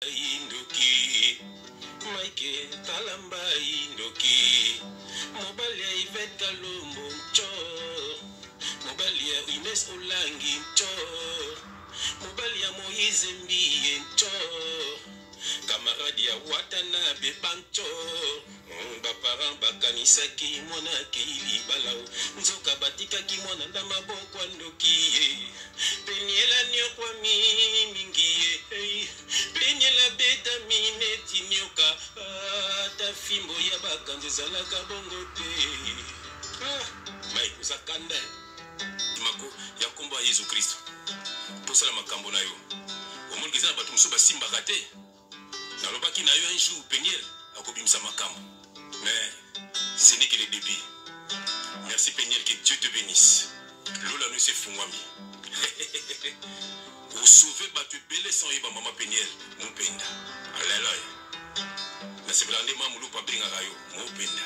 Indoki Mike Kalamba Indoki Mobalia Yvette Kalumbo Ncho Mobalia Ines Olangi Ncho Mobalia Moïse Mbiye Ncho Camarade ya Watanabe Bancho Baparang bakanisaki mwana kili balao Nzoka batika ki mwana na maboko Ndoki Peniela nyo kwa mingiye Penyela beta mine tinyoka ta fimbo ya bakanze zalaka bongo te Mike uzakanda Timako ya kombo ya Yesu Kristo Posala makambo na yo Omulgeza batu musuba simba kate Nalobaki na yo un jour Peniel akobimisa makambo Mais ce n'est que le début. Merci Peniel, que Dieu te bénisse. Lola nous se fungwami. Pour sauver batu belé sans yeba maman Peniel, mon penda. Alléluia. Na se blande mamulu pa bringa rayo, mon penda.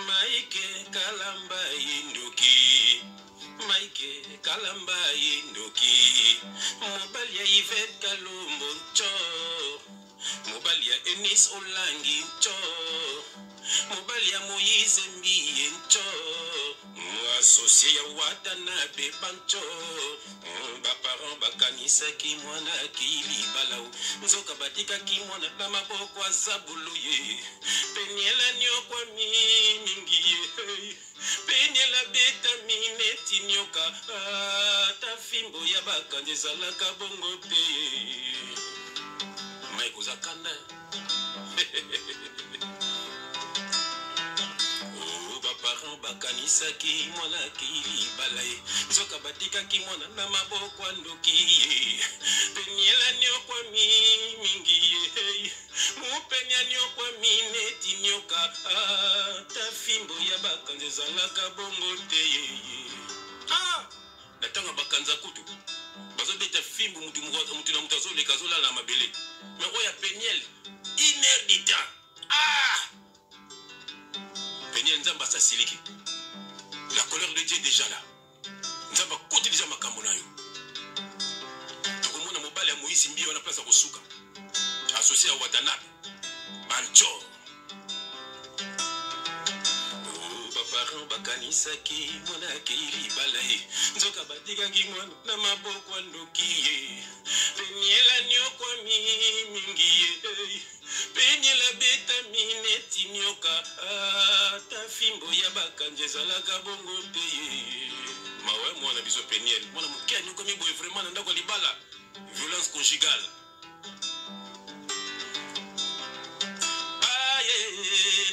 Maike Kalamba Indoki Mike Kalamba Indoki Mobalia Yvette Kalumbo Ncho Mobalia Enis Olangi Ncho Mobalia Moïse Mbiye Ncho Associé ya Watanabe Bancho Baparang bakanisaki mwana kili balao Nzoka batika ki mwana na maboko azabuluye Peniela nyo kwa mingiye Penyela beta mine tinyoka ta fimbo ya bakanje zalaka bongo te Mike uzakanda Baparang bakanisaki mwana kili balaye Nzoka batika ki mwana na maboko Ndoki Penyela nyo kwa mingiye Mupenya nyo kwa mine tinyoka ta fimbo ya bakanze zalaka bongo te Natanga bakanza kutu Bazo beta fimbo mutu na mutu azoleka zola na mabele Mais oya Peniel 1 heure du temps Peniel nzamba sa siliki La colère de Dieu est déjà là Nzamba kote déjà makambo na yo Tokomona mobali ya Moïse Mbiye wana place ya kosuka Associé à Watanabe Bancho Baparang bakanisaki mwana kili balaye Nzoka batika ki mwana na maboko Ndoki Penyela nyo kwa mingiye Penyela beta mine tinyoka ta fimbo ya bakanje zalaka bongo te Mawe mwana biso Peniel Mwana mukia nyoko miboye vraiment ndako libala Violence conjugale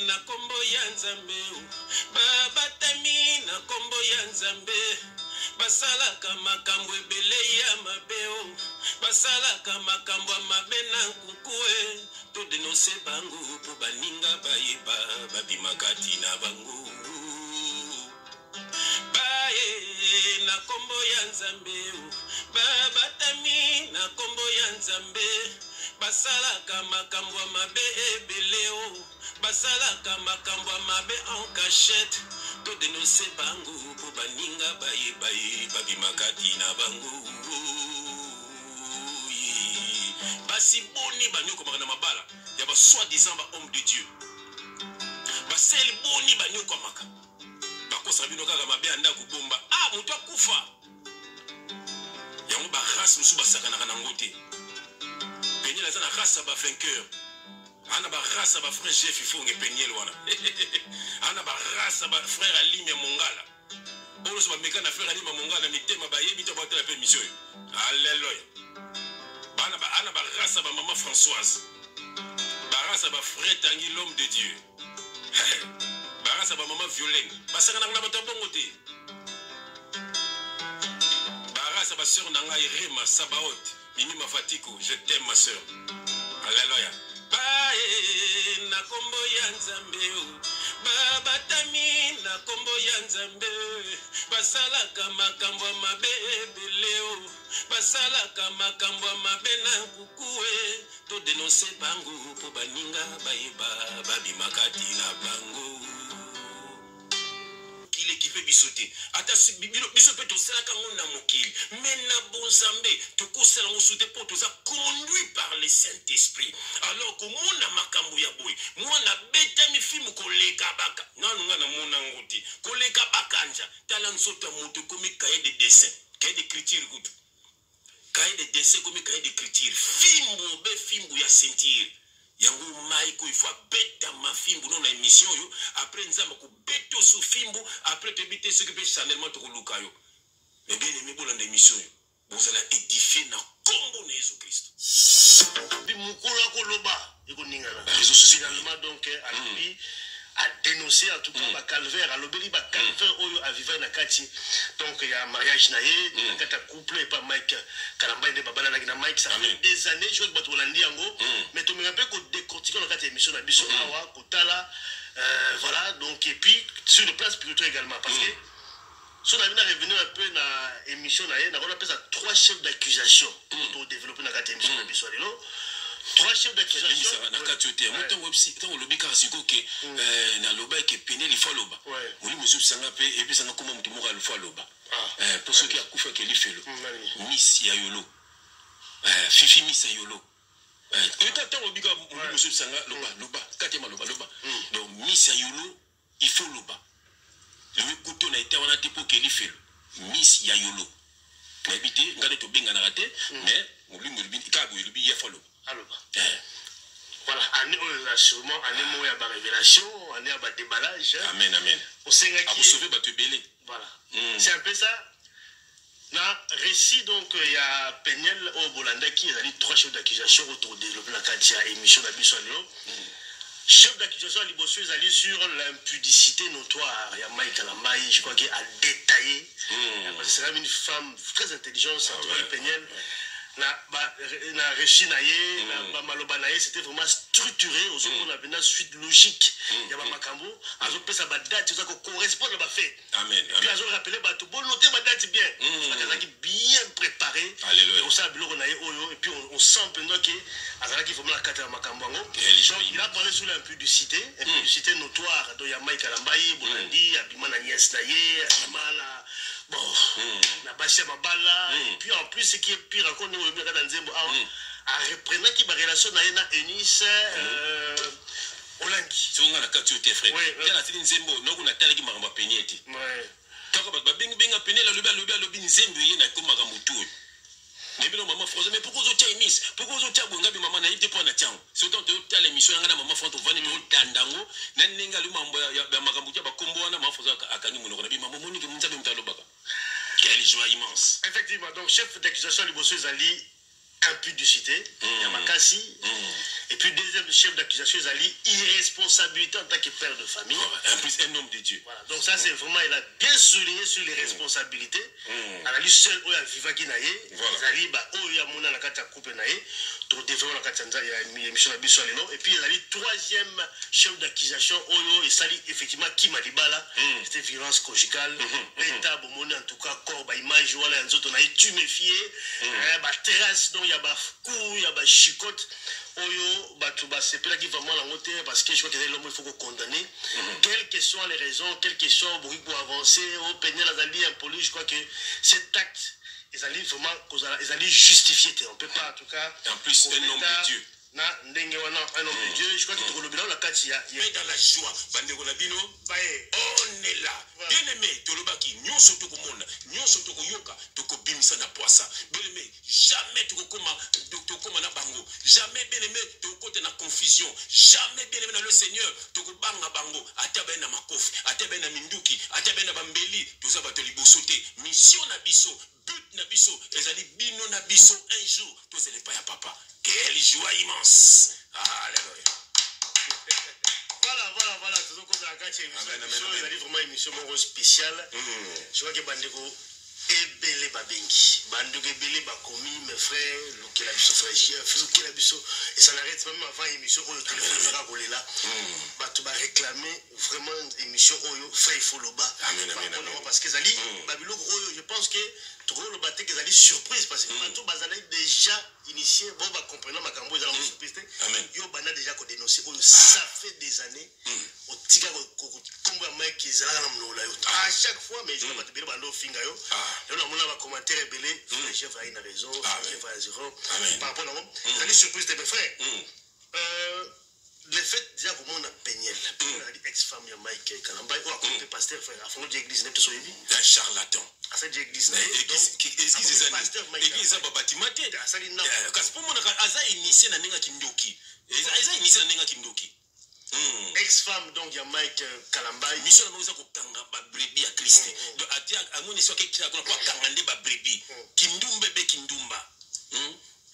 Na kombo ya Nzambe Babatami na kombo ya Nzambe Basalaka makambo ebele ya mabeo Basalaka makambo mabe na nkukue To denonse bango po baninga bayeba Babimakati na bango Na kombo ya Nzambe Babatami na kombo ya Nzambe Basalaka makambo mabe ebeleo Basalaka makambo mabe en cachette To denonse bango po baninga bayeba Babimakati na bango Basi boni banyoko makana mabala Ya ba soi-disant ba homme de Dieu Baseli boni banyoko maka Bakosa bino kaka mabe anda kubomba mutu akufa Yango ba race musu basakanaka na ngote Peniel aza na race ba vainqueur Ana ba race ba frère Jeff Ifonge Peniel wana Ana ba race ba frère Alimia Mongala Olo so ba meka na frère Alimia Mongala mitema ba yebi to ba tela pe mission Alléluia Ana ba race ba maman Françoise Ba race ba frère Tanguy l'homme de Dieu Ba race ba maman Violaine Basakana na bato bongo te Ba race ba sœur Nangai Rema Sabaot Mimi Mafatiko je t'aime ma sœur Alléluia na kombo ya Nzambe Babatami na kombo ya Nzambe Basalaka makambo mabe ebeleo Basalaka makambo mabe na nkukue To denonse bango po baninga bayeba Babimakati na bango Kile ki pe bisoté ata biso pe to sala kango na mokili mais na bonzambe to ko sala ngosuté po to za conduit par le Saint-Esprit alors que mona makambo ya boy mwana beta mi film koleka baka nanu ngana mona ngoti koleka bakanja tala nsoto moto komi cahier de dessin cahier d'écriture kutu cahier de dessin komi cahier d'écriture fimbo ya sentir yango maiko il faut beta ma fimbo non na émission yo après nzamba ko beto sous fimbo après te bité ce que peut chanellement to luka yo mais bien aimé bolanda émission yo vous allez édifier na kombo na Jésus Christ bi mukolo koloba eko ningana réseaux sociaux finalement donc ali a dénoncé en tout cas ba calvaire a lobeli ba calvaire oyo a vivre na kati donc il y a mariage naé kata couple et pas Mike Kalamba et babala na Mike ça fait des années je vois bato landi yango mais to me rappelle ko décortiquer na kati émission na biso awa kotala voilà donc et puis sur le plan spirituel également parce que si on a revenu un peu dans l'émission, on a appelé ça 3 chefs d'accusation pour développer dans cette émission. 3 chefs d'accusation. On a 4 chefs. Moi, on lobby car c'est que na loba qui péné il faut loba. On lui mesure ça ngape et puis ça n'a comment mutu moral faut loba. Pour ceux qui a kufa que li fait lo. Miss ya yolo. Fifi Miss ya yolo. Et tant on lobby car mesure ça loba. Katema loba. Donc Miss ya yolo il faut loba. Le couteau n'a été en pour qu'il fait Miss Yayolo. N'habité, regardez tout bien en raté, mais on lui dit qu'il y a fallu. Voilà, année sûrement, année où il y a des révélations, année où il y a des déballages. Amen, amen. On sait que vous sauvez votre belé. Voilà. C'est un peu ça. Dans le récit, donc, il y a Peniel au Bolanda qui a dit 3 chefs d'accusation autour de développer la Katia émission d'Abisson. Chef d'accusation à Libosso, ils allaient sur l'impudicité notoire. Il y a Mike Kalamba, je crois qu'il a détaillé. C'est quand même une femme très intelligente, Sandrine Peniel. Na réussi naïe, na maloba naïe, c'était vraiment structuré. Aux autres, on avait une suite logique. Il y a Makambo, à l'autre, ça va date, ça correspond à ma fait. Amen. Puis à l'autre, rappelez, bah, tout bon, notez ma date bien. Ça qui bien préparé. Alléluia. On sait, et puis on sent maintenant qu'il y a vraiment la carte à Makambo. Il a parlé sur l'impudicité, impudicité notoire. Donc il y a Mike Kalambaye, Bolandi, Abimana Niès Naye, Abimana. Bon, na basi mabala et puis en plus ce qui est pire encore nous le dans Nzembo a reprenant qui ba relation na ena Eunice Olangi so ngana kati ote frère ya na tini Nzembo noko na tala ki makamba peneti ouais taka ba benga penela lobi Nzembo yena ko makambo tu nebilo maman français mais pourquoi zo Chinese pourquoi zo tcha bonga bi maman na yite po na tchango c'est autant te tala émission ngana maman français vani to tandango na ninga lu mambo ya makambo tcha ba kombo na maman français akangi monoko na bi maman moni ke munzabe mtalobaka. Quelle joie immense. Effectivement, donc chef d'accusation Libosso Zali, impudicité, Yamakasi. Et puis deuxième chef d'accusation Zali, irresponsabilité en tant que père de famille. En plus un homme de Dieu. Voilà, donc ça c'est vraiment, il a bien souligné sur les responsabilités. À la lui seul, il y a Vivaki Naye, Zali, il y a Mouna Nakata Coupe Naye, pour développer la Katanza, il y a une émission et puis il y a le troisième chef d'accusation, Oyo, et Sali, effectivement, Kim Alibala, c'était violence conjugale, l'État, Bomone, en tout cas, corps, image, voilà, on a tuméfié, terrasse, donc il y a coup, il y a chicote. Oyo, c'est pas qui vraiment la montée parce que je crois que l'homme il faut qu'on condamne. Quelles que soient les raisons, quelles que soient pour avancer, au pénal en police, je crois que cet acte, ils allaient vraiment, ils allaient justifier. On peut pas en tout cas. En plus, un homme de Dieu. Un homme de Dieu, je crois que le bilan, la carte, il y a dans la joie. Bandeko Nabino, on est là. Bien aimé, Tolobaki, nous sommes tout le monde, nous sommes tout le yoka, tout le bimisa na poissa. Bien aimé, jamais tout le koma na bango, jamais bien aimé, tout le côté na confusion, jamais bien aimé dans le Seigneur, tout le banga bango, atabe na makofi, atabe na minduki, atabe na bambeli, tout ça va te libosoter. Mission na biso, but na biso, ezali bino na biso un jour, tout ce n'est pas ya papa. Quelle joie immense. Alléluia. Voilà, tout le monde a gâché l'émission, il a vraiment une émission spéciale. Je crois que Bandeko est belé babengi. Bandeko est belé bakomi, mes frères, Luke la biso frère, Luke la biso, et ça n'arrête même avant l'émission, le téléphone va rouler là. Tu vas réclamer vraiment une émission, frère, il faut le bas. Parce que Zali, Babylone, je pense que tout le bâté que Zali surprise, parce que tout bazalé déjà, initié bon va comprendre ma cambo dans la surprise amen yo bana déjà ko dénoncer ça fait des années au tika ko komba mec ils ala na mnola yo à chaque fois mais je vais pas te dire bando finga yo yo na mona ba commentaire belé le chef a une raison chef a zéro par rapport à moi ça dit surprise de mes frères le fait déjà comment on a peigné la ex-femme de Mike Kalamba ou à côté pasteur frère à fond de l'église n'est pas sur lui un charlatan à cette église église église ba batimate kasi pour mon aza initié na ninga kindoki aza initié na ninga kindoki ex-femme donc ya Mike Kalamba mission na moza ko kanga ba brebis ya Christ donc atia amoni so ke kila ko kanga ba brebis kindumbe be kindumba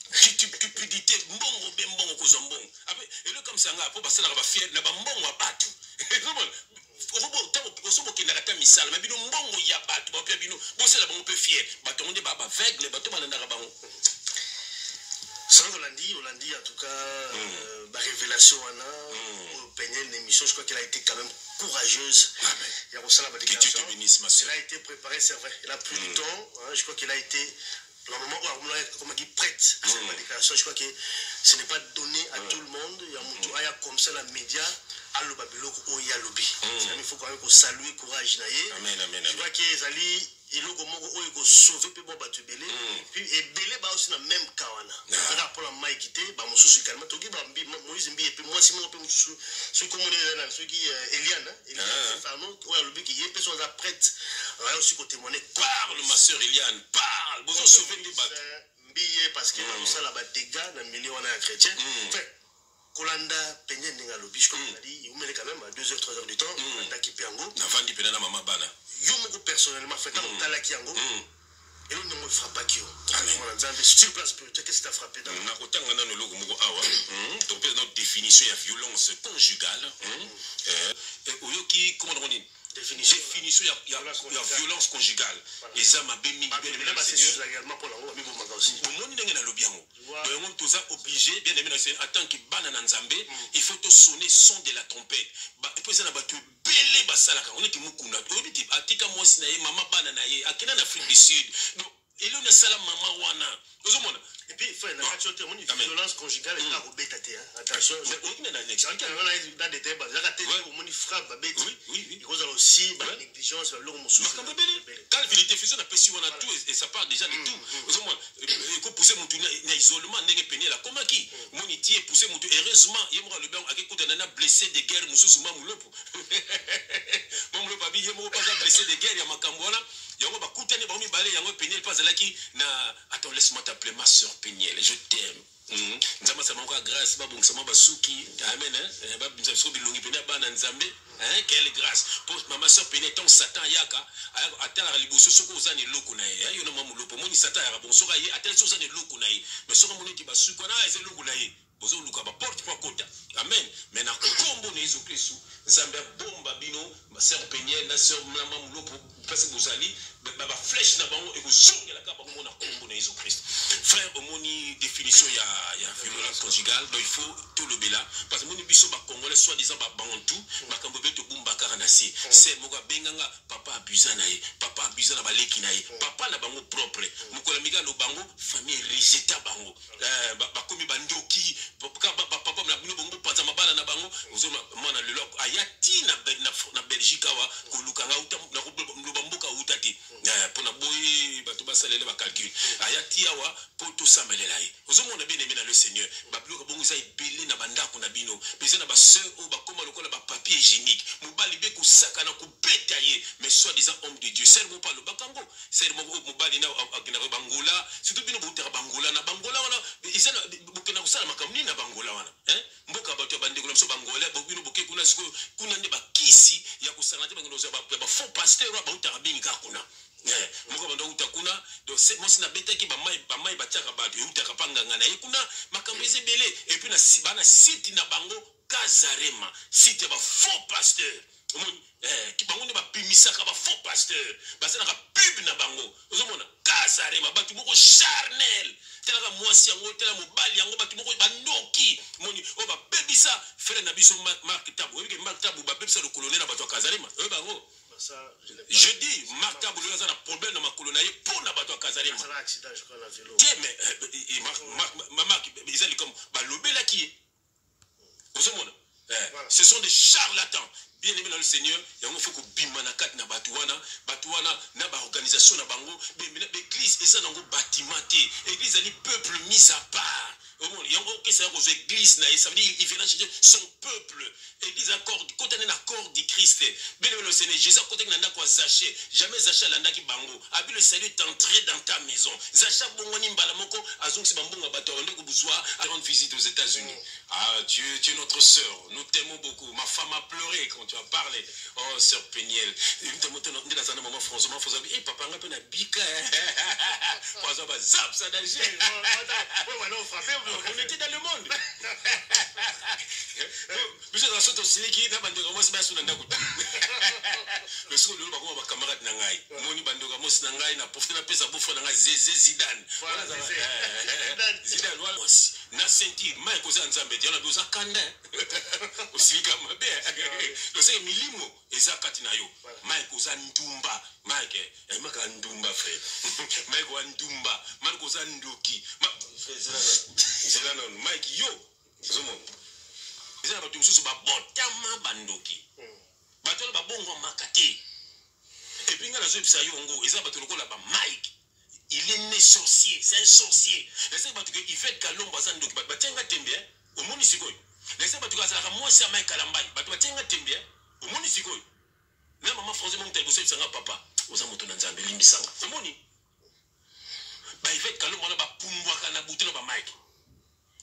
cupidité mbongo be mbongo kozombongo après et le comme ça nga po basala ba fier na ba mbongo abatu okobo tango osobo kinaka ta misala mais bino mbongo ya batu ba pia bino bosala bango pe fier bato nde ba aveugle bato balanda bango ça Hollandi en tout cas la révélation wana au peigner une émission je crois qu'elle a été quand même courageuse il y a ça la déclaration elle a été préparée c'est vrai elle a pris du temps je crois qu'elle a été normalement comme on dit prête à cette déclaration je crois que ce n'est pas donné à tout le monde il y a mutu aya comme ça la média allo babiloko o ya lobby il faut quand même qu'on salue courage naie amen je vois que ezali eloko moko oyo ko sauver pe bo batu belé puis ebelé ba aussi na même kawana na pour la Mike té ba mosusu calme to ki ba Moïse mbi et puis moi si mo pe mosusu ce comme on est là ce qui Eliane Fano o ya lobby qui est personne à prête aussi ko témoigner parle ma sœur Eliane parle bozo sauver les bateaux mbi parce que ça là ba dégâts na milieu wana ya chrétien Kolanda peigné ninga lobby comme on a dit il met quand même à 2h 3h du temps ndaki piango na vandi pena na mama bana yo moko personnellement fait tant talaki yango et nous ne frappe pas yo on a dit sur place spirituelle qu'est-ce qui t'a frappé dans na kotanga na loko moko awa to pe notre définition ya violence conjugale oyoki comment on dit définition ya violence conjugale eza mabe mingi bien aimé le Seigneur également pour la mi bomaka aussi omoni ndenge na lobi yango donc toza obligé bien aimé le Seigneur en tant que bana na nzambe il faut to sonner son de la trompette ba et puis na batu belé basalaka on est mukunda obi ti atika mwasi na ye mama bana na ye akena na Afrique du Sud donc elo na sala mama wana ozomona et puis frère na kachote moni violence conjugale et arobeta te attention on est dans l'explication on a dans des thèmes la tête moni frappe babeti oui il cause aussi ba négligence ba loko mosusu quand il diffusion na pesi wana tout et ça part déjà de tout ozomona ko pousser mutu na isolement ndenge penye la comment qui moni tie pousser mutu heureusement yemo le bango akikuta na blessé de guerre mususu mamulopo mamulopo abi yemo pas blessé de guerre ya makambo wana yango bakutani ba mi balé yango penye pas laki na attends laisse-moi t'appeler ma sœur Peniel je t'aime nzamba sama kwa grâce ba bongisa ma basuki amen ba bimza so bilungi pena bana nzambe quelle grâce pour maman sœur Peniel ton satan yaka atala liboso soko uzani loko na ye yo na mamu lopo moni satan ya bonso ka ye atala so uzani loko na ye mais soko moni ti basuki na eze loko na ye bozo luka ba porte kwa kota amen mais na kombo na Yesu Kristo nzambe bomba bino ma sœur Peniel na sœur mamu lopo parce que vous allez ba flèche na bango et vous zonge la ka bango na kombo na Yesu Kristo frère omoni définition ya violence conjugale donc il faut tout le bela parce que moni biso ba congolais soit disant ba bantu makambo beto bumba karanasi c'est moka benganga papa abusa na ye papa abusa na baleki na ye papa na bango propre mukola miga lo bango famille rejeté bango ba komi bandoki papa na bino bango panza mabala na bango ozoma mwana lelo ayati na Belgique awa ko lukanga uta na ko mboka utati pona boy bato basalele ba calcul ayati awa poto samelela ye ozomona bien aimé na le Seigneur ba bloka bongo za ebele na bandako na bino pesa na ba sœur o ba koma lokola ba papier hygiénique mobali be kusaka na kubeta ye mais soit disant homme de Dieu sermo pa lo bakango sermo mobali na akina bangola surtout bino butera bangola na bangola wana isana bukena kusala makamni na bangola wana mboka bato bandeko na so bangola bino boke kuna siko kuna nde bakisi ya kusana te bangola ba faux pasteur ba utara binga kuna moko bando utakuna donc c'est moi sina beta ki ba mai batiaka bato utaka panganga na ekuna makambo ezebele et puis na bana site na bango Kazarema site ba faux pasteur ki bango ne ba pimisaka ba faux pasteur basana ka pub na bango ozomona Kazarema bato moko charnel tela mwasi yango tela mobali yango bato moko bandoki moni o ba bebisa frère na biso Mark Tabu obi ke Mark Tabu ba bebisa le colonel na bato Kazarema bango je dis Mark Tabu le a un problème dans ma colonne pour na bato Kazarema C'est un accident, je crois, la vélo. Mais maman, ils allaient comme balobé là qui est. Vous savez, ce sont des charlatans. Bien aimé dans le Seigneur, il faut que bimanakat na batuana na ba organisation na bango, l'église et ça dans bâtiment, l'église est le peuple mis à part. Il y a encore que ça aux églises ça veut dire il vient chercher son peuple. Église accord côté un accord du Christ. Bien aimé dans le Seigneur, Jésus côté nanda quoi Zaché, jamais Zaché landa ki bango. Abi le salut est entré dans ta maison. Zaché bongoni mbalamoko azong si bambonga bato ndeko buzwa à rendre visite aux États-Unis. Ah, tu es notre sœur, nous t'aimons beaucoup. Ma femme a pleuré quand tu as parlé. Oh, sœur Péniel. Dans un moment, François, et papa, on a peu de bica. François, zap, ça d'Alger. On était dans le monde. Mais c'est dans ce temps-ci qui n'a pas de commencer à se faire. Le seul lieu où ma camarade Nangai, Moni Bandoga Mos Nangai, n'a pas fait la paix à bouffer Nangai, Zidane. Zidane, voilà. Na senti, Mike Ozanzambe, il y a besoin de Kanda. Aussi comme le c'est milimo ezakati na yo Mike Ozandumba Mike maka ndumba frère Mike Wandumba Mike Ozandoki Zelana Mike yo zomo ezana batu mususu ba botama bandoki batolo ba bongo makati et puis ngana zo bisa yo ngo ezana batu lokola ba Mike il est né sorcier c'est un sorcier laissez batu que il fait kalomba zandoki batenga tembe au moni sikoyo laissez batu ka sala moi c'est Mike Kalambai batu batenga tembe au moni sikoyo na maman français mon telbo sanga papa oza moto na nzambe limbisanga au moni ba il fait kalomba na ba pumbwa kana butelo ba Mike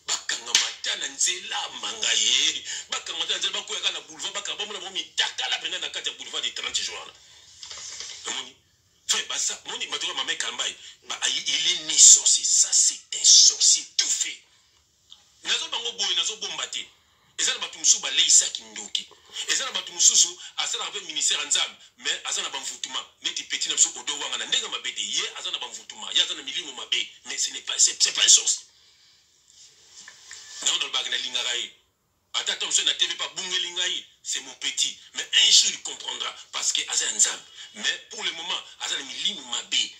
bakanga matana nzela mangaye bakanga matana nzela bakoya kana boulevard bakanga bomona momi takala pena na kati ya boulevard de 30 jours au moni fait bah ça moni matoka maman Kalambai bah il est né sorcier ça c'est un sorcier tout fait nazo bango boy nazo bombate ezana batu mususu baleisa kindoki ezana batu mususu asala pe ministère nzambe mais azana bamvutuma neti petit na biso odo wanga na ndenga mabete ye azana bamvutuma ye azana milimo mabe mais ce n'est pas c'est pas une source non dans le bagna lingarai atata mususu na TV pas bunge lingai c'est mon petit mais un jour il comprendra parce que azana nzambe mais pour le moment azana milimo mabe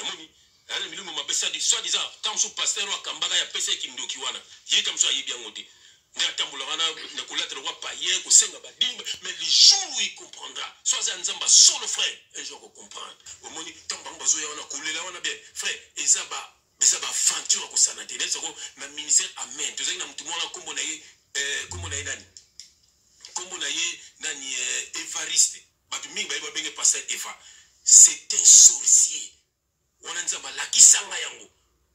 moni azana milimo mabe ça dit soit disant comme sous pasteur wa kambaga ya pesa kindoki wana ye comme ça yebi ngote mais le jour où il comprendra, soit un zamba solo frère, un jour il comprendra. Au moment où frère, et ça va aventure ko sana tele soko na ministère amen. Tu sais na mtu mwana kombo na ye kombo na ye nani Evariste. Batu mingi ba benge pasteur Eva. C'est un sorcier. Wana nzamba lakisanga yango.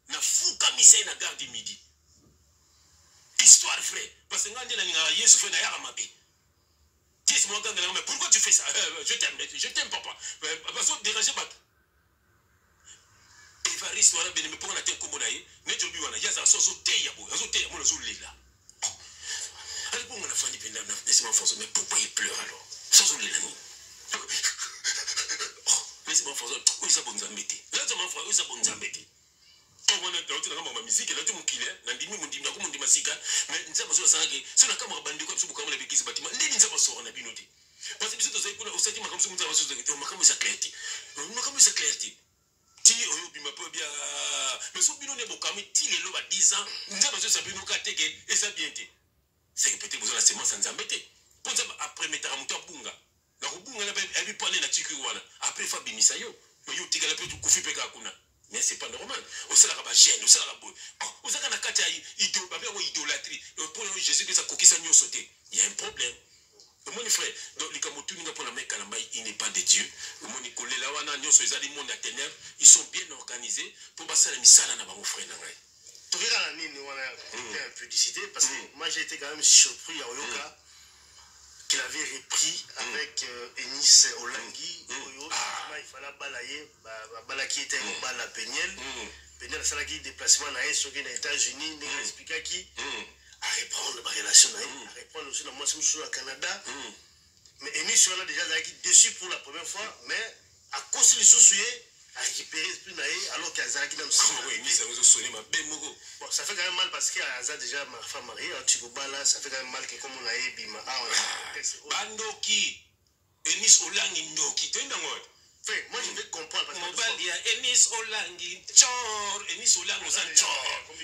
Na fuka misai na garde midi. Histoire frère parce que quand on a Yesu fait na mabe dis moi quand mais pourquoi tu fais ça je t'aime papa parce que déranger pas Evariste wana bene me pour na te kombo na ye ne jobi wana yaza soso te ya bo azo te ya mona zo lela allez bon on a fandi penda na laisse-moi force mais pourquoi il pleure alors soso lela ni laisse-moi force oui ça bon zambete là ça m'a frère oui ça bon zambete on a trouvé dans ma musique là tout mon killer na ndimi mundimi na ko mundima sika mais nzamba so sangi so na kama bandi ko subu kama na bigisi batima ndini nzamba so na binoti parce que biso to kuna usati makamu so nzamba so to makamu sa clarté makamu sa clarté ti oyo bima po bia mais so bino ne bokami ti le lo ba 10 ans nzamba so sa bino ka teke et ça bien té c'est peut-être besoin la semence nzamba té pour nzamba après metara muto bunga na kubunga na ba bi pale na tiki wana après fa bimisa yo yo tigala pe kufi pe ka kuna. Mais c'est pas normal. Au sein de la chaîne, au sein de la boue. Au sein de la idolâtrie. Pour Jésus, que ça coquille nous sauter. Il y a un problème. Mon frère, donc les Kamotuni pour la mec il n'est pas de Dieu. Les Lawana, les monde à ténèbres, ils sont bien organisés pour passer la misala na mon frère. Tu regardes la publicité parce que moi j'ai été quand même surpris à Oyoka qu'il avait repris avec Enis Olangui. Il fallait balayer, balaki était au bal à Péniel. Péniel a fait déplacement dans les États-Unis, il a expliqué qui à reprendre la relation, à reprendre aussi la moitié sur le Canada. Mais Enis a déjà déçu pour la première fois, mais à cause de ce à récupérer l'esprit alors qu'il y a Zaki dans le bon, ça fait quand même mal parce qu'il y a déjà ma femme mariée, là, ça fait quand même mal que comme on a eu Bima. Bandoki, Enis Olangi Ndoki, tu es dans moi je vais comprendre parce que mobalia Enis Olangi chor Enis Olangi ozan chor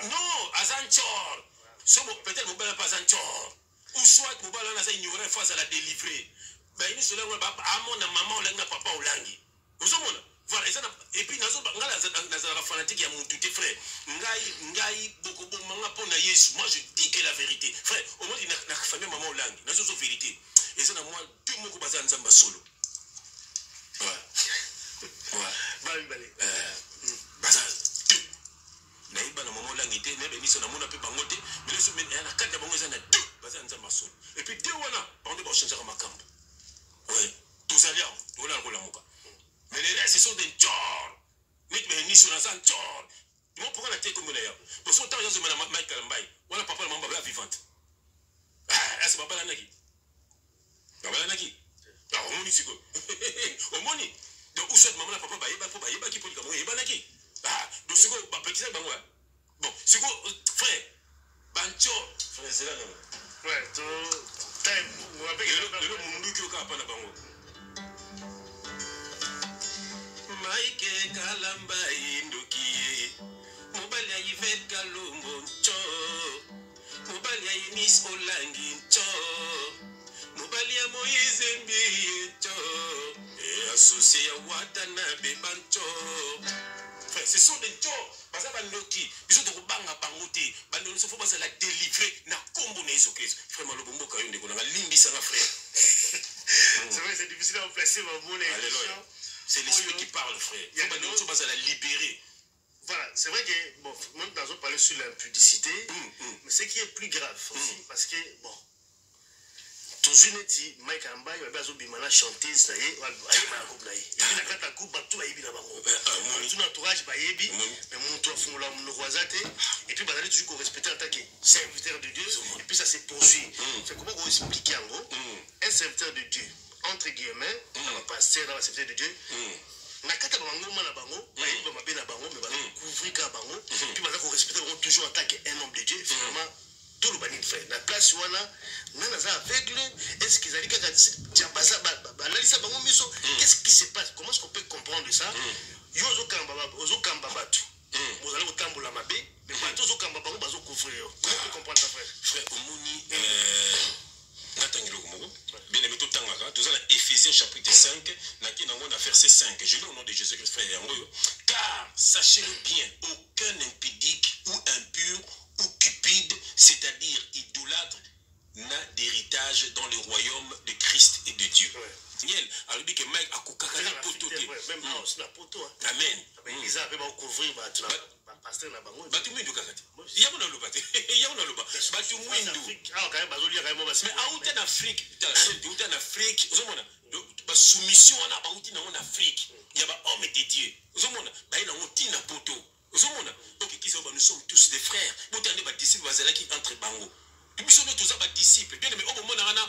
non azan chor so peut-être mobala pas azan chor ou soit mobala na za ignorer face à la délivrer ba Enis Olangi ba amona maman Olangi na papa Olangi ozomona voilà et puis nazo ngala fanatique ya mutu te frère ngai boko bomanga pona Yesu moi je dis que la vérité frère au moins na famille maman Olangi nazo so vérité et ça na moi deux moko baza nzamba solo Balé. Baza naïba na maman Olangi te na beniso na mona pe bangote mais les semaines na kata bango za na deux baza nzamba solo et puis deux wana bande ba changer makambo ouais tous aliens tout là ko la moka mais les restes sont des tchors nit mais ni sur un tchor ils vont prendre la tête comme là pour son temps ils ont Michael Mbaye voilà papa le maman vivante ah c'est papa la naki ah on dit quoi au moni donc où cette maman la papa ba qui pour comme yeba naki ah donc c'est quoi ba petit ça bango bon c'est quoi frère bancho frère c'est là non ouais to time on va payer le mundu qui au cap na bango Maike kalamba indoki mobali ya Yvette Kalumbo ncho mobali ya Enis Olangi ncho mobali ya Moïse Mbiye ncho et associé ya Watanabe bancho frère ce sont des ncho baza bandoki biso to banga bangote bando so fo baza la délivrer na kombo na Yesu Christ frère malobo mboka yo ndeko na limbisa na frère c'est vrai c'est difficile à placer ma bonne émission. C'est l'esprit qui parle, frère. Il y a des choses qui la libérer. Voilà, c'est vrai que, bon, même dans un parler sur l'impudicité, mais ce qui est plus grave aussi, parce que, bon, toujours net, Mike Ambaye, il va bien chanter, ça y est, il va bien groupe là. Et puis, la carte à coupe, tout va bien là-bas. Tout l'entourage va bien, mais mon toit fond là, mon roisate, et puis, il va toujours respecter attaquer. Serviteur de Dieu, et puis ça se poursuit. C'est comment vous expliquez en gros, un serviteur de Dieu. Entre guillemets, un pasteur dans la serviteur de Dieu, nakata bango mana bango, ba mabe na bango, mais ba couvrir ka bango, puis ba ko respecter bango toujours en tant qu'un homme de Dieu, finalement tout le bani fait. La place wana nana za aveugle, est-ce qu'ils allaient kaka tiabaza ba lisa bango miso, qu'est-ce qui se passe? Comment est-ce qu'on peut comprendre ça? Yo zo kamba batu. Vous allez au tambola mabe, mais batu zo kamba bango bazo couvrir. Comment on peut comprendre ça, frère? Frère Omoni bien aimé tout le temps, nous allons Éphésiens chapitre 5, dans verset 5. Je lis au nom de Jésus-Christ, frère. Car, sachez-le bien, aucun impudique ou impur ou cupide, c'est-à-dire idolâtre, n'a d'héritage dans le royaume de Christ et de Dieu. Daniel, alors dit que mec a coupé la poteau. Même c'est la poteau. Amen. Ils avaient couvrir pasteur na bango. Batu mwindu kakati. Yamo na loba te. Yamo na loba. Batu mwindu. Ah quand même bazolia quand même mais autant en Afrique, autant en Afrique, ozomona. Ba soumission na ba outi na en Afrique. Il y a ba homme de Dieu. Ozomona. Ba ina outi na poto. Ozomona. Donc qui nous sommes tous des frères. Botande ba disciples bazala qui entre bango. Nous sommes tous ba disciples. Bien mais au moment na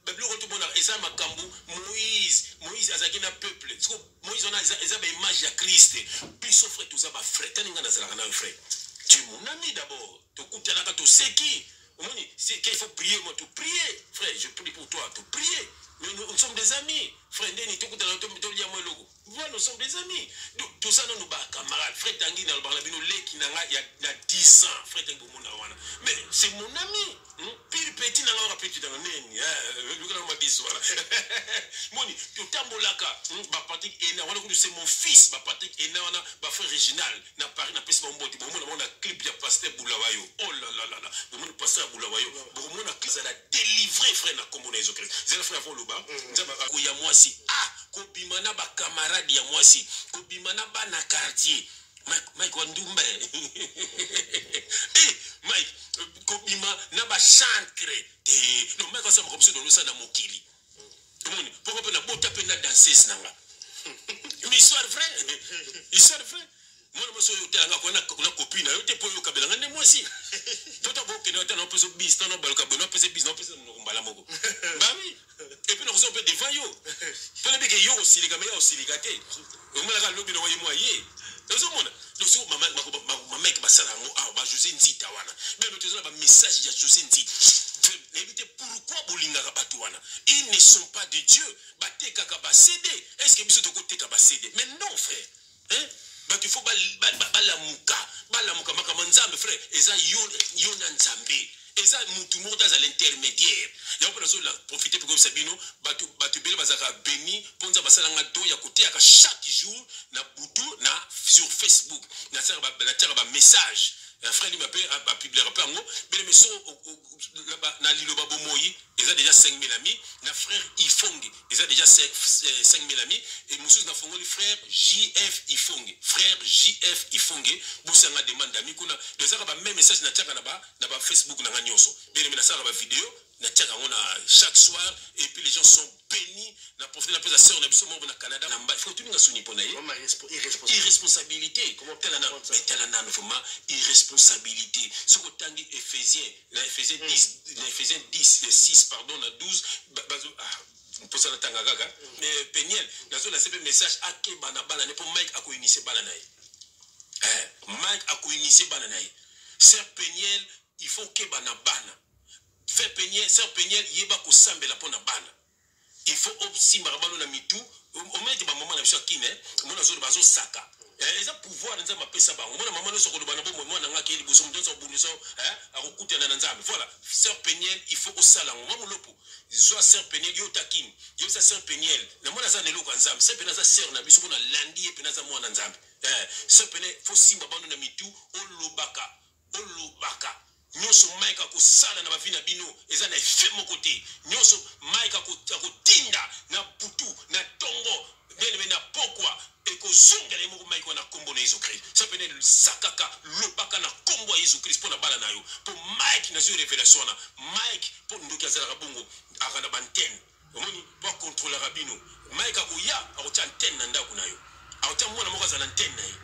Bible retourne à Esa Makambu, Moïse azaki na peuple. Moïse on a Esa ba image ya Christ. Puis son frère tout ça ba frère. Taninga na zala na frère. Tu es mon ami d'abord. Tu écoutes na ka to seki. C'est qu'il faut prier, moi, tu prier. Frère, je prie pour toi, tu prier. Nous sommes des amis. Frère, nous sommes des amis. Tout ça, nous sommes camarades. Frère Tanguy, il y a 10 ans. Frère Tanguy, mais c'est mon ami. Pire petit, c'est mon fils. Frère Réginal, clip de pasteur Boulawayo. Oh là là là là. Le pasteur Boulawayo. Il a délivré, frère, na Kombo na Jésus-Christ. C'est frère Voloba. Ya mwasi. Ah, kobimana ba camarade ya mwasi. Kobimana ba na quartier. Mike Wandumbe. Eh, Mike, kobima na ba chantre. Non, Mike asa comme ça dans le sang na mokili. Pourquoi pas na bota pe na danseuse nanga. Mais histoire vrai. Histoire vrai. Moi je suis una copine yo te po yo kabela ngane mwasi. Tota bo ke na ta no peso bis ta no balka bo no peso bis no peso no mbala moko. Bah oui. Et puis nous on peut devant yo. Pele be ke yo osilika me yo osilika te. O mala ka lobi no wayi moye. Nous on donc si maman mec basala ngo ah ba José Nzita wana. Mais nous te ba message ya José Nzita. Pourquoi bolingaka bato wana? Ils ne sont pas de Dieu. Batekaka ba CD. Est-ce que biso toko teka ba CD? Mais non frère. Hein? Il faut balamuka makambo nzambe frère. Eza yo na nzambe. Eza mutu moko à l'intermédiaire. Ya ko la profiter pour que Sabino batu bele bazaka béni ponza basalanga do ya côté aka chaque jour na butu na sur Facebook. Na terre ba message. Un frère m'appelle à publier un peu en haut, mais les maisons na liloba bomoyi, ils ont déjà 5000 amis, na frère Ifongi, ils ont déjà 5000 amis, et monsieur na fongo le frère JF Ifongi, frère JF Ifongi, boussanga demande d'amis kuna, les arabes même message na tchaka na ba Facebook na nganyoso, bien les na ba vidéo, na tchaka on a chaque soir, et puis les gens sont bénis, na profiter la prise à sœur na biso mo na Canada, na mba, il faut tout nga soni pona ye. Irresponsabilité, comment tel ana vraiment irresponsabilité. Ce que tangi Éphésiens 10 6 pardon na 12 pour ça tanga gaga mais Peniel nazo la CP message ake bana bana ne pour Mike ako initier bana naï. Mike ako initier bana naï. Sœur Peniel il faut que bana bana. Fait Peniel, sœur Peniel yeba ko sambela pona bana. Il faut aussi marabalo na mitu au moins que maman na biso kine mon azo bazo saka. Les gens pouvoir dans ma pesa ba. Mon maman no sokolo bana bo mo na ngaki li boso mtonso buniso akukuta na nzambe. Voilà, sœur Peniel, il faut au sala mo lopo. Zo sœur Peniel yo takim. Yo sa sœur Peniel. Na mona za nelo kwa nzambe. Sœur Peniel za sœur na biso na landi e pena za mo na nzambe. Sœur Peniel faut simba bando na mitu olobaka. Nyoso maika ko sala na bavina bino eza na effet mon côté. Nyoso maika ko tinda na putu na tongo bele na pokwa et ko zunga le mo maika na kombo na Jésus Christ. Ça pene sakaka lobaka na kombo ya Jésus Christ pour na bala na yo. Pour Mike na zo révélation na Mike pour ndoki azala rabongo akana bantene. Omoni pour contrôler rabino. Maika ko ya akota antenne na ndako na yo. Akota mwana moko azala antenne na yo.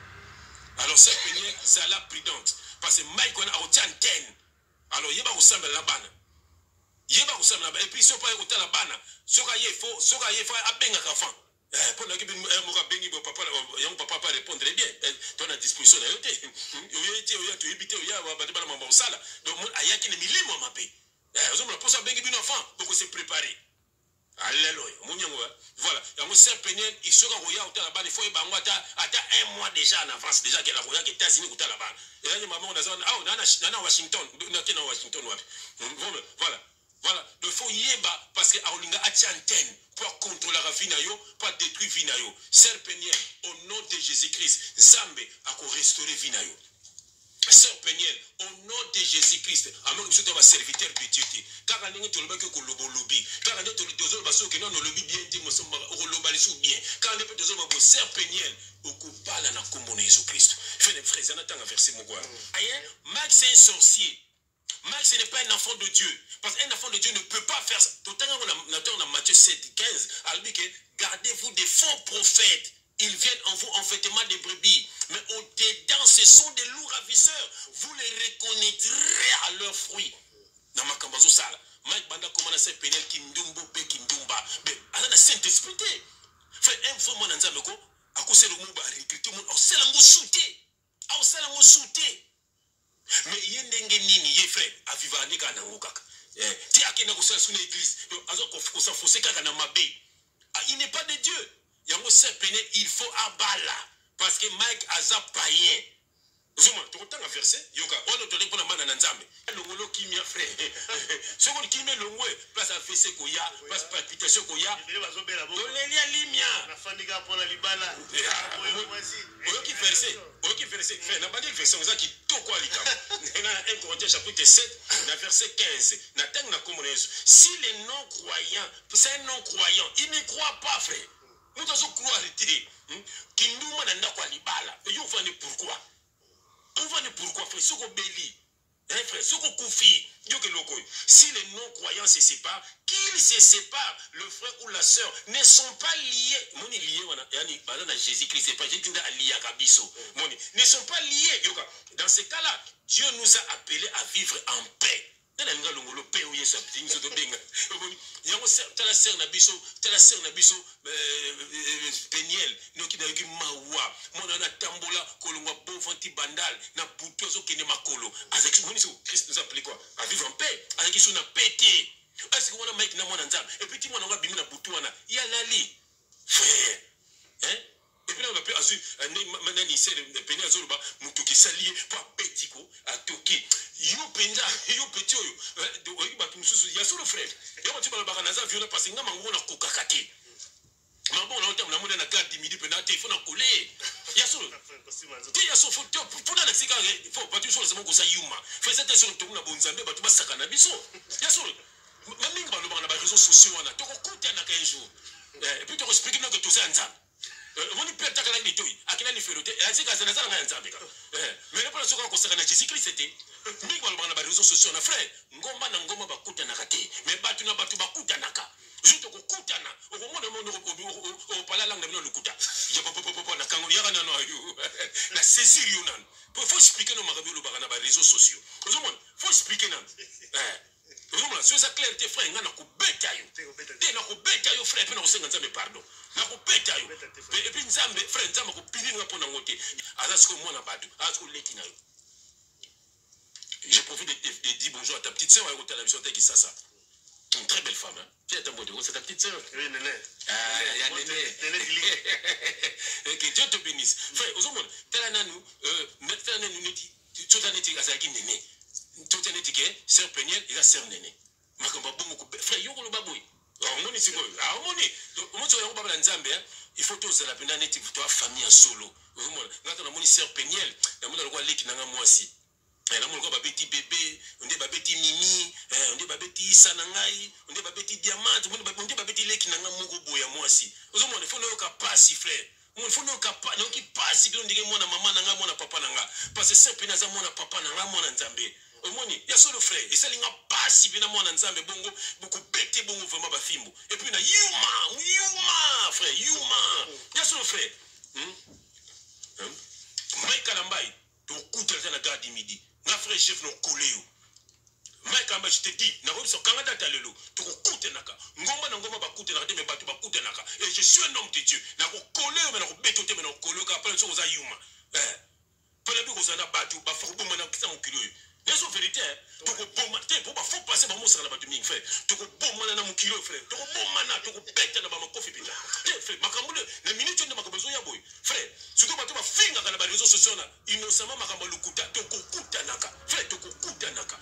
Alors ça pene zala prudente parce que Mike on a akota antenne. Alors yeba ko sambela la bana. Yeba ko sambela et puis so pa ko tala bana. Soka ye fo abenga ka fan. Pour na kibi mo ka bengi bo papa yang papa pas répondre bien. Ton à disposition na yote. Yo to ibite ya ba de bana mamba sala. Donc mon ayaki ne milimo mape. Ozo mo posa bengi bino enfant pour se préparer. Alléluia. Voilà. Yango sœur Peniel, il sera roya au tala bana, il faut y bango ata 1 mois déjà en avance déjà que la roya qui est États-Unis au tala bana. Et là maman on a na Washington, na Washington wapi. Voilà. Voilà, il faut yeba parce que Aolinga a antenne pour contrôler la vie na yo, pour détruire vie na yo. Sœur Peniel, au nom de Jésus-Christ, Zambe a ko restaurer vie na yo. Sœur Peniel, au nom de Jésus-Christ, alors que nous sommes serviteurs de Dieu. Car on est tout le monde qui lobby. Car on est tout le monde qui nous lobby bien, nous sommes bien. Car on est tout le monde qui Sœur Peniel, au coup pas la commune Jésus-Christ. Frère, frère, on a verset mon gars. Max c'est un sorcier. Max ce n'est pas un enfant de Dieu. Parce qu'un enfant de Dieu ne peut pas faire ça. Tout le temps, on a Matthieu 7, 15. Elle dit que gardez-vous des faux prophètes. Ils viennent en vous en vêtements de brebis. Mais au-dedans, ce sont des loups ravisseurs. Vous les reconnaîtrez à leurs fruits. Dans ma cambazo sala. Mike Banda commande à Penel Kindumbo Be Kindumba. Mais à la Saint-Esprit. Fait un fois, mon anzameko, à cause de l'homme, recruter mon. On s'est l'ango sauté. On s'est l'ango sauté. Mais il y a des nini, il est frère, à vivre à Nika Nangokaka. Tu as qu'un agosal sur l'église. Il n'est pas de Dieu. Il faut abattre. Parce que Mike a za païen. Zuma, tu entends un verset? Yoka, on ne te répond pas dans Nzambe. Le qui m'y a frère. Ce qu'on qui met le mot, place à fessé Koya, place à palpitation Koya. Dolélia Limia. La fandiga pour la Libala. Oyoki verset. Fait, n'a pas dit le verset, on a qui tout quoi l'ikam. Dans 1 Corinthiens chapitre 7, dans verset 15. N'a teng na communauté. Si les non-croyants, c'est un non-croyant, il ne croit pas, frère. Nous devons croire. Qui nous m'a n'a quoi Libala. Et vous venez pourquoi? On va dire pourquoi, frère, ce qu'on bélit, frère, ce qu'on confie, si les non-croyants se séparent, qu'ils se séparent, le frère ou la sœur ne sont pas liés. Mon est lié, Jésus-Christ, c'est pas Jésus lié à Kabiso. Ne sont pas liés. Dans ce cas-là, Dieu nous a appelés à vivre en paix. La sœur Nabiso, Peniel, qui n'a eu mawa, mon tambola, kolonga bon bandal, na boutozo qui n'est ma colo. Avec Christ nous appelle quoi? À vivre en paix. Avec kiso na pété. Est-ce que on a mec na mwana nzambe et puis ti mwana nga bimi na butu wana ya lali frère hein et puis là on va azu manani c'est le peni azoloba mutu ki sali pa petiko atoki yo penza yo petit oyo oyi ba tumususu ya solo frère yo ba tibala baka naza viona parce nga mango na kokakate mambo na otam na mona na garde midi pena te fona coller ya solo ti ya so faut fona na sika faut pas tu so le ça yuma fait cette sur to na bonzambe ba tu ba sakana biso ya solo même quand on a des réseaux sociaux on a tout côté na 15 jours et puis tu expliques que tout ça ensemble on peut être dans les toits akina ni ferote c'est que ça na ça ensemble mais le problème c'est qu'on consacre na Jésus-Christ c'était même quand on a des réseaux sociaux na frère ngomba na ngomba bakuta na kate mais batu na batu bakuta naka juste ko kutana au monde au pala langue na lukuta ya papa na kango ya kana no ayu la saisir yunan faut expliquer nos marabouts ba na réseaux sociaux faut expliquer na Rumla, so za clarté frère nga na ko beta yo. Te na ko beta yo frère pe na ko senga nzambe pardon. Na ko beta yo. Et puis nzambe frère nzambe ko pili nga pona ngote. Aza sko mona batu, aza ko leki na yo. Je profite de dire bonjour à ta petite sœur à la télévision qui ça. Une très belle femme hein. Tu es ta bonne, c'est ta petite sœur. Oui, Néné. Ah, il y a Néné. Que Dieu te bénisse. Frère, aux hommes, tela nanu tela nanu neti tout en neti azaki Néné. Tout est étiqueté, sœur Peniel et la sœur Néné. Makamba bongo frère yoko lo baboy. Omoni siko. Omoni. Omoni so yoko baba nzambe il faut tous la pena neti toi famille en solo. Omoni. Ngata na moni sœur Peniel, na mona lokwa leki nanga mwasi. Na mona lokwa babeti bébé, onde babeti mimi, onde babeti sanangai, onde babeti diamant, onde babeti leki nanga moko boya mwasi. Omoni il faut no ka passi frère. Il faut no ka pa no ki passi bi ndike mona mama nanga mona papa nanga. Parce que sœur Peniel za mona papa nanga mona nzambe. Omoni ya solo frère et ça linga pasi bina mwana nzambe bongo beaucoup bête bongo vraiment ba fimbo et puis na yuma frère yuma ya solo frère Mike Alambai to kuta na garde midi na frère chef no koleo Mike Alambai je te dis na robiso kanga data lelo to kuta naka ngomba na ngomba ba kuta naka me batu ba kuta naka et je suis un homme de Dieu na ko koleo me na ko betote me na koleo ka après so za yuma pele bi ko za na batu ba fa ko na kisa mo kilo mais en vérité, tu peux pas faut passer par mon salaire de ming frère. Tu peux pas mana mon kilo frère. Tu peux pas mana, tu peux bête na ba kofi pita. Frère, makamule, les minutes de makambezo ya boy. Frère, surtout ba tu ba finga kana ba réseaux sociaux na. Innocemment makamalo kuta, to kuta naka. Frère, to kuta naka.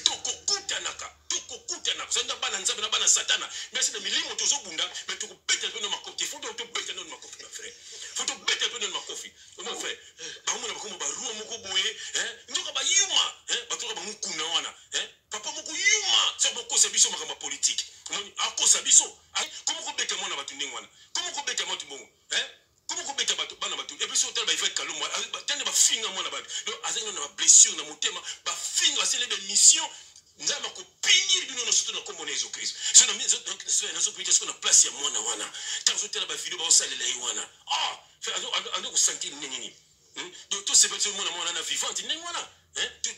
To kuta naka. To kuta naka. Ça na bana nzambe na bana satana. Mais c'est des millimètres tozo bunda, mais tu peux bête na makofi. Faut to bête na makofi frère. Faut to bête na makofi. Mon frère, ba mo na ba ba ruwa moko boye, ndoka ba yuma, batoka bamukuna wana papa moko yuma so boko sabiso makamba politique moni ako sabiso comment ko beta mona batu ndengwana comment ko beta moto bongo comment ko beta batu bana batu et puis so tel ba ifait kalomwa tande ba finga mona batu donc azenga na blessure na motema ba finga c'est les missions nzama ko pinir bino no soto na kombo na Jésus-Christ so na mizo donc na so pite so na place ya mona wana tanzo tel ba video ba osalela yi wana fait ando ko sentir nini donc tout c'est pas tout le monde na vivant ndengwana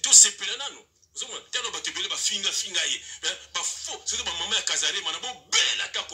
tout c'est pelanano vous savez tellement ba tebele ba finga ye ba faux c'est ba maman ya kazare mana bo bela